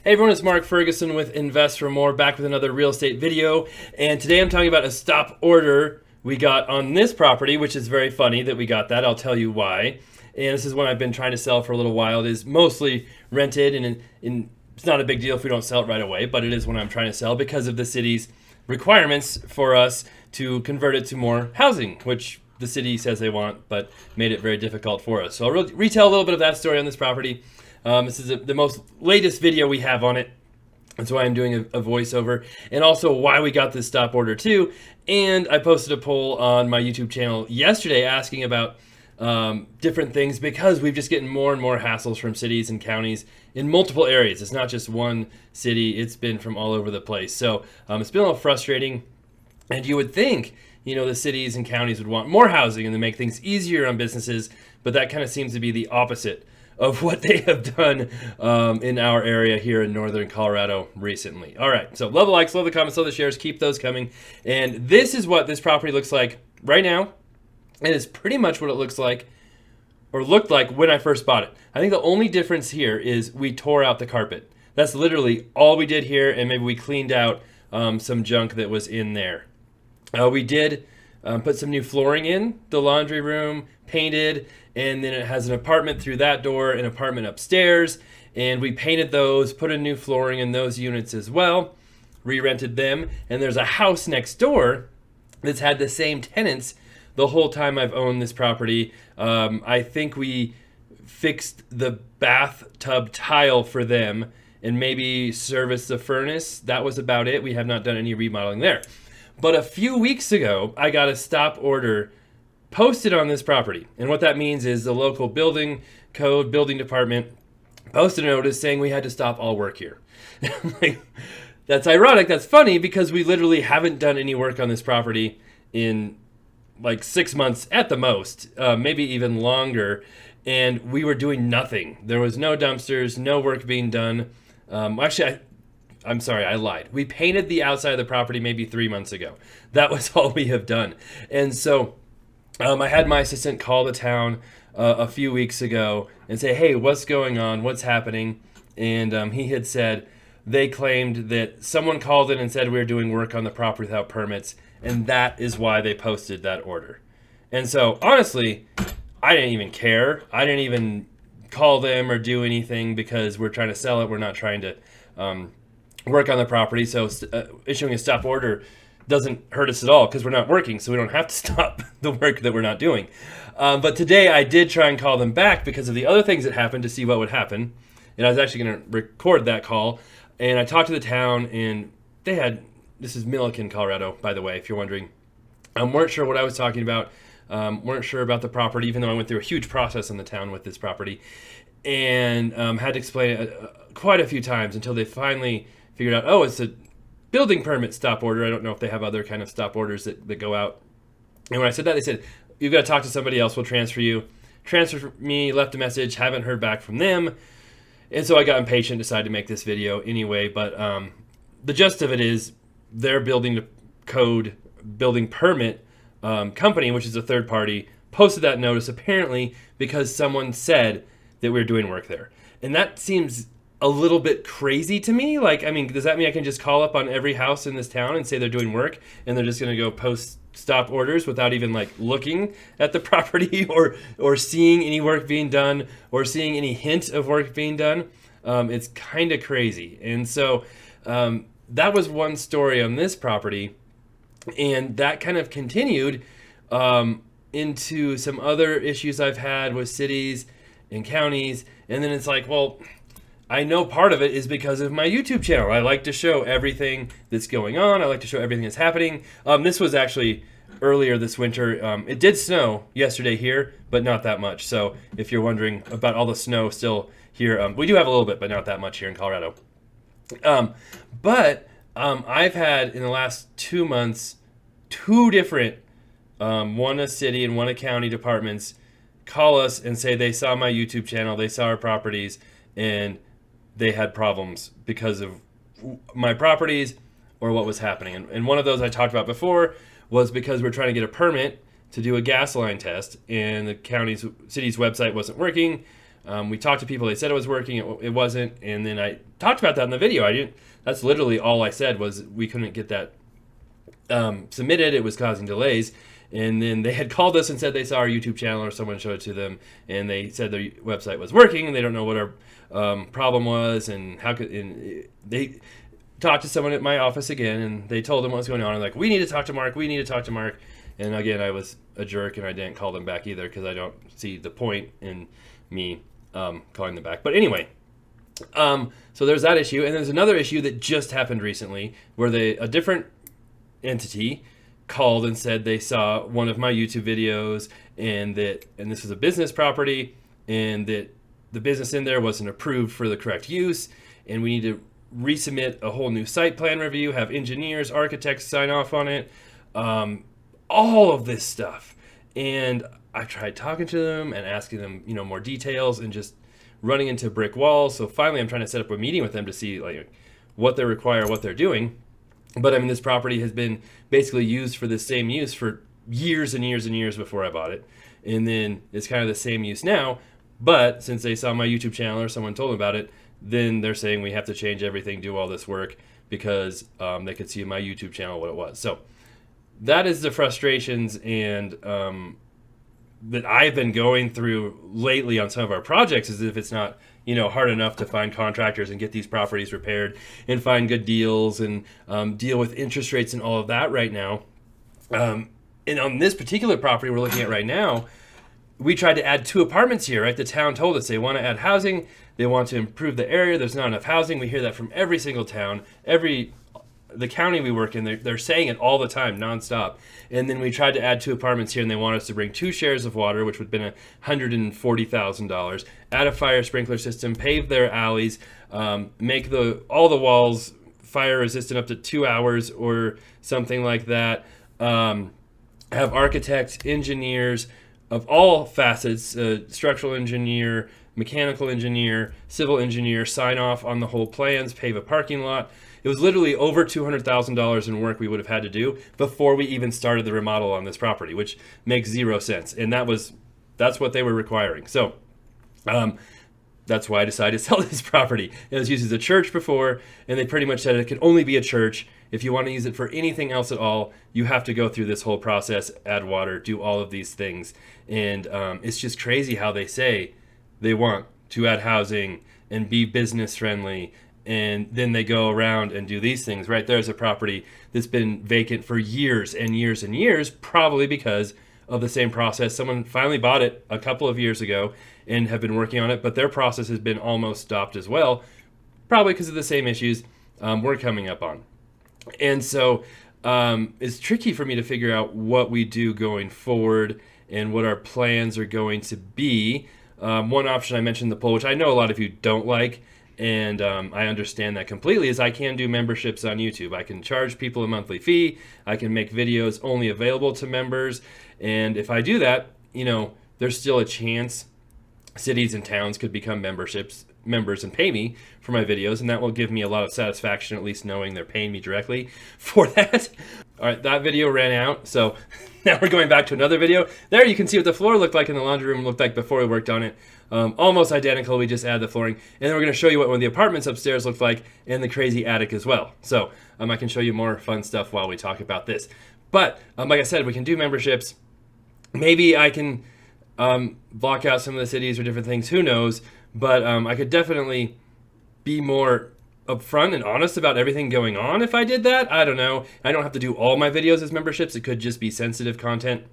Hey everyone, it's Mark Ferguson with Invest for More, back with another real estate video. And today I'm talking about a stop order we got on this property, which is very funny that we got that. I'll tell you why. And this is one I've been trying to sell for a little while. It is mostly rented, and it's not a big deal if we don't sell it right away, but it is one I'm trying to sell because of the city's requirements for us to convert it to more housing, which the city says they want, but made it very difficult for us. So I'll retell a little bit of that story on this property. This is the most latest video we have on it. That's why I'm doing a voiceover, and also why we got this stop order too. And I posted a poll on my YouTube channel yesterday asking about different things, because we've just getting more and more hassles from cities and counties in multiple areas. It's not just one city, it's been from all over the place. So it's been a little frustrating, and you would think, you know, the cities and counties would want more housing and to make things easier on businesses, but that kind of seems to be the opposite of what they have done in our area here in northern Colorado recently. All right, so love the likes, love the comments, love the shares, keep those coming. And this is what this property looks like right now. And it's pretty much what it looks like, or looked like, when I first bought it. I think the only difference here is we tore out the carpet. That's literally all we did here, and maybe we cleaned out some junk that was in there. We did put some new flooring in the laundry room, painted, and then it has an apartment through that door, an apartment upstairs, and we painted those, put a new flooring in those units as well, re-rented them, and there's a house next door that's had the same tenants the whole time I've owned this property. I think we fixed the bathtub tile for them and maybe serviced the furnace. That was about it. We have not done any remodeling there. But a few weeks ago, I got a stop order posted on this property. And what that means is the local building code, building department posted a notice saying we had to stop all work here. Like, that's ironic, that's funny, because we literally haven't done any work on this property in like 6 months at the most, maybe even longer. And we were doing nothing. There was no dumpsters, no work being done. I'm sorry, I lied. We painted the outside of the property maybe 3 months ago. That was all we have done. And so I had my assistant call the town a few weeks ago and say, hey, what's going on? What's happening? And he had said they claimed that someone called in and said we were doing work on the property without permits, and that is why they posted that order. And so, honestly, I didn't even care. I didn't even call them or do anything, because we're trying to sell it. We're not trying to work on the property. So issuing a stop order doesn't hurt us at all, because we're not working, so we don't have to stop the work that we're not doing. But today I did try and call them back because of the other things that happened, to see what would happen. And I was actually going to record that call. And I talked to the town, and they had, this is Milliken, Colorado, by the way, if you're wondering. Weren't sure what I was talking about. Weren't sure about the property, even though I went through a huge process in the town with this property. And had to explain it quite a few times until they finally figured out, oh, it's a building permit stop order. I don't know if they have other kind of stop orders that go out. And when I said that, they said, you've got to talk to somebody else. We'll transfer you. Transferred me, left a message, haven't heard back from them. And so I got impatient, decided to make this video anyway. But the gist of it is their building code, building permit company, which is a third party, posted that notice apparently because someone said that we were doing work there. And that seems a little bit crazy to me. Like, I mean, does that mean I can just call up on every house in this town and say they're doing work, and they're just going to go post stop orders without even like looking at the property or seeing any work being done or seeing any hint of work being done? It's kind of crazy. And so that was one story on this property, and that kind of continued into some other issues I've had with cities and counties. And then it's like, well, I know part of it is because of my YouTube channel. I like to show everything that's going on. I like to show everything that's happening. This was actually earlier this winter. It did snow yesterday here, but not that much. So if you're wondering about all the snow still here, we do have a little bit, but not that much here in Colorado. But I've had, in the last 2 months, two different, one a city and one a county departments, call us and say they saw my YouTube channel, they saw our properties, and they had problems because of my properties or what was happening. And one of those I talked about before was because we're trying to get a permit to do a gas line test, and the city's website wasn't working. We talked to people. They said it was working. It wasn't. And then I talked about that in the video. I didn't. That's literally all I said was we couldn't get that submitted. It was causing delays. And then they had called us and said they saw our YouTube channel or someone showed it to them, and they said their website was working, and they don't know what our problem was, and how could. And they talked to someone at my office again, and they told them what was going on. And like, we need to talk to Mark. We need to talk to Mark. And again, I was a jerk, and I didn't call them back either because I don't see the point in me calling them back. But anyway, so there's that issue, and there's another issue that just happened recently where a different entity called and said they saw one of my YouTube videos and this was a business property and that the business in there wasn't approved for the correct use, and we need to resubmit a whole new site plan review, have engineers, architects sign off on it, all of this stuff. And I tried talking to them and asking them, more details, and just running into brick walls. So finally I'm trying to set up a meeting with them to see like what they require, what they're doing. But I mean, this property has been basically used for the same use for years and years and years before I bought it. And then it's kind of the same use now. But since they saw my YouTube channel or someone told them about it, then they're saying we have to change everything, do all this work because they could see in my YouTube channel what it was. So that is the frustrations and that I've been going through lately on some of our projects, as if it's not hard enough to find contractors and get these properties repaired and find good deals and deal with interest rates and all of that right now. And on this particular property we're looking at right now, we tried to add 2 apartments here, right? The town told us they want to add housing. They want to improve the area. There's not enough housing. We hear that from every single town, the county we work in, they're saying it all the time, nonstop. And then we tried to add 2 apartments here, and they want us to bring 2 shares of water, which would have been $140,000, add a fire sprinkler system, pave their alleys, make all the walls fire resistant up to 2 hours or something like that, have architects, engineers of all facets, structural engineer, mechanical engineer, civil engineer, sign off on the whole plans, pave a parking lot. It was literally over $200,000 in work we would have had to do before we even started the remodel on this property, which makes 0 sense. And that's what they were requiring. So that's why I decided to sell this property. It was used as a church before, and they pretty much said it could only be a church. If you want to use it for anything else at all, you have to go through this whole process, add water, do all of these things. And it's just crazy how they say they want to add housing and be business friendly, and then they go around and do these things. Right there's a property that's been vacant for years and years and years, probably because of the same process. Someone finally bought it a couple of years ago and have been working on it, but their process has been almost stopped as well, probably because of the same issues we're coming up on. And so it's tricky for me to figure out what we do going forward and what our plans are going to be. One option I mentioned, the poll, which I know a lot of you don't like, and I understand that completely, is I can do memberships on YouTube. I can charge people a monthly fee. I can make videos only available to members. And if I do that, there's still a chance cities and towns could become members and pay me for my videos, and that will give me a lot of satisfaction, at least knowing they're paying me directly for that. All right, that video ran out, so now we're going back to another video. There you can see what the floor looked like in the laundry room looked like before we worked on it. Almost identical, we just added the flooring. And then we're going to show you what one of the apartments upstairs looked like, and the crazy attic as well. So I can show you more fun stuff while we talk about this. But like I said, we can do memberships. Maybe I can block out some of the cities or different things, who knows. But I could definitely be more upfront and honest about everything going on if I did that. I don't know. I don't have to do all my videos as memberships. It could just be sensitive content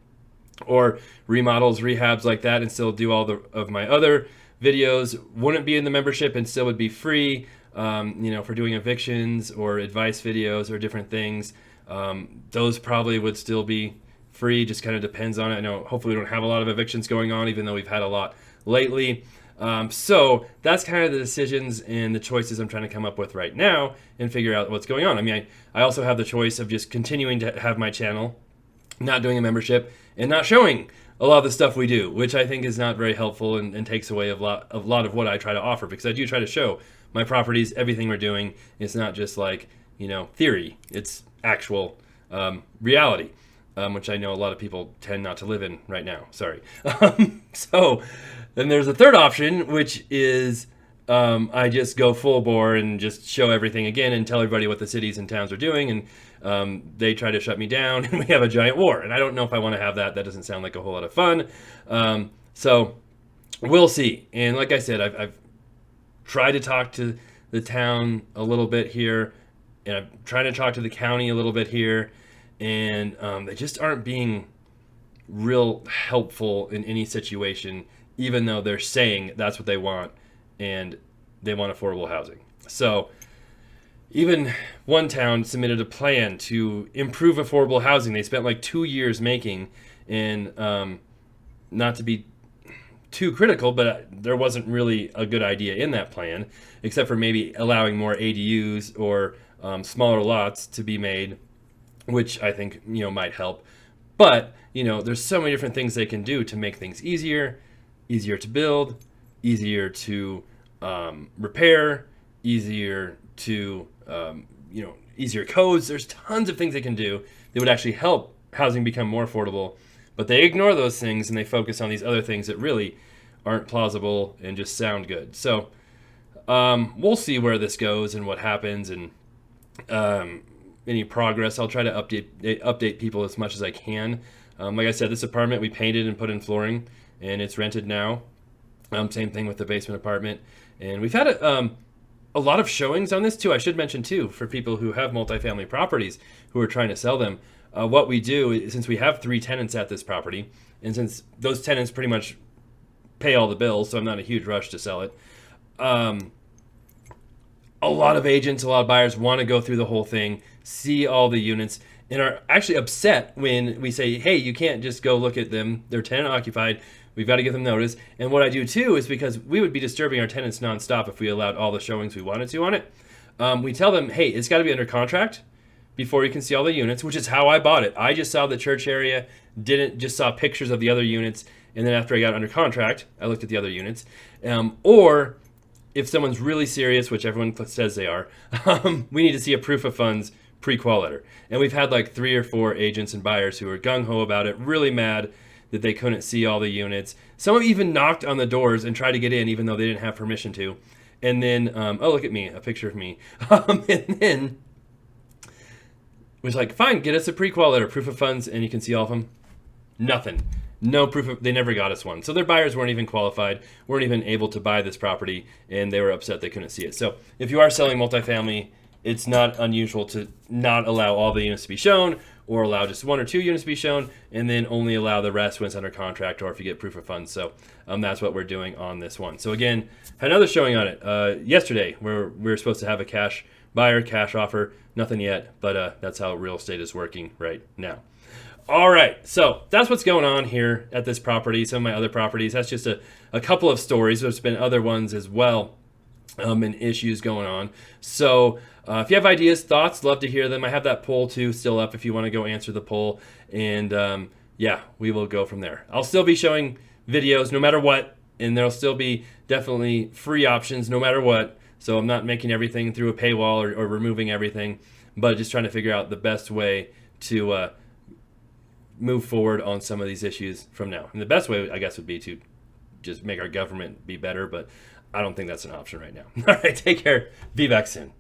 or remodels, rehabs like that, and still do all of my other videos wouldn't be in the membership and still would be free, for doing evictions or advice videos or different things. Those probably would still be free, just kind of depends on it. I know hopefully we don't have a lot of evictions going on, even though we've had a lot lately. So that's kind of the decisions and the choices I'm trying to come up with right now and figure out what's going on. I also have the choice of just continuing to have my channel, not doing a membership, and not showing a lot of the stuff we do, which I think is not very helpful and takes away a lot of what I try to offer, because I do try to show my properties, everything we're doing. It's not just like, theory, it's actual reality. which I know a lot of people tend not to live in right now. Sorry. So then there's a third option, which is I just go full bore and just show everything again and tell everybody what the cities and towns are doing, and they try to shut me down, and we have a giant war. And I don't know if I want to have that. That doesn't sound like a whole lot of fun. So we'll see. And like I said, I've tried to talk to the town a little bit here, and I'm trying to talk to the county a little bit here, and they just aren't being real helpful in any situation, even though they're saying that's what they want, and they want affordable housing. So even one town submitted a plan to improve affordable housing. They spent like 2 years making, and not to be too critical, but there wasn't really a good idea in that plan, except for maybe allowing more ADUs or smaller lots to be made, which I think, might help. But, there's so many different things they can do to make things easier to build, easier to repair, easier to, easier codes. There's tons of things they can do that would actually help housing become more affordable. But they ignore those things and they focus on these other things that really aren't plausible and just sound good. So we'll see where this goes and what happens, and any progress. I'll try to update people as much as I can. Like I said, this apartment we painted and put in flooring, and it's rented now. Same thing with the basement apartment. And we've had a lot of showings on this too. I should mention too, for people who have multifamily properties who are trying to sell them. What we do is, since we have 3 tenants at this property, and since those tenants pretty much pay all the bills, so I'm not in a huge rush to sell it, a lot of agents, a lot of buyers want to go through the whole thing, see all the units, and are actually upset when we say, hey, you can't just go look at them. They're tenant occupied. We've got to give them notice. And what I do too is, because we would be disturbing our tenants nonstop if we allowed all the showings we wanted to on it, we tell them, hey, it's got to be under contract before you can see all the units, which is how I bought it. I just saw the church area, just saw pictures of the other units, and then after I got under contract, I looked at the other units. Or if someone's really serious, which everyone says they are, we need to see a proof of funds pre-qual letter. And we've had like 3 or 4 agents and buyers who are gung-ho about it, really mad that they couldn't see all the units. Some have even knocked on the doors and tried to get in, even though they didn't have permission to. And then, oh, look at me, a picture of me. And then was like, fine, get us a pre-qual letter, proof of funds, and you can see all of them. Nothing. No proof of, they never got us one. So their buyers weren't even qualified, weren't even able to buy this property, and they were upset they couldn't see it. So if you are selling multifamily, it's not unusual to not allow all the units to be shown, or allow just 1 or 2 units to be shown, and then only allow the rest when it's under contract or if you get proof of funds. So that's what we're doing on this one. So again, had another showing on it yesterday, where we were supposed to have a cash buyer, cash offer. Nothing yet, but that's how real estate is working right now. All right, so that's what's going on here at this property. Some of my other properties, that's just a couple of stories. There's been other ones as well, and issues going on. So if you have ideas, thoughts, love to hear them. I have that poll too still up if you want to go answer the poll. And yeah, we will go from there. I'll still be showing videos no matter what, and there'll still be definitely free options no matter what. So I'm not making everything through a paywall or removing everything, but just trying to figure out the best way to move forward on some of these issues from now. And the best way, I guess, would be to just make our government be better, but I don't think that's an option right now. All right, take care. Be back soon.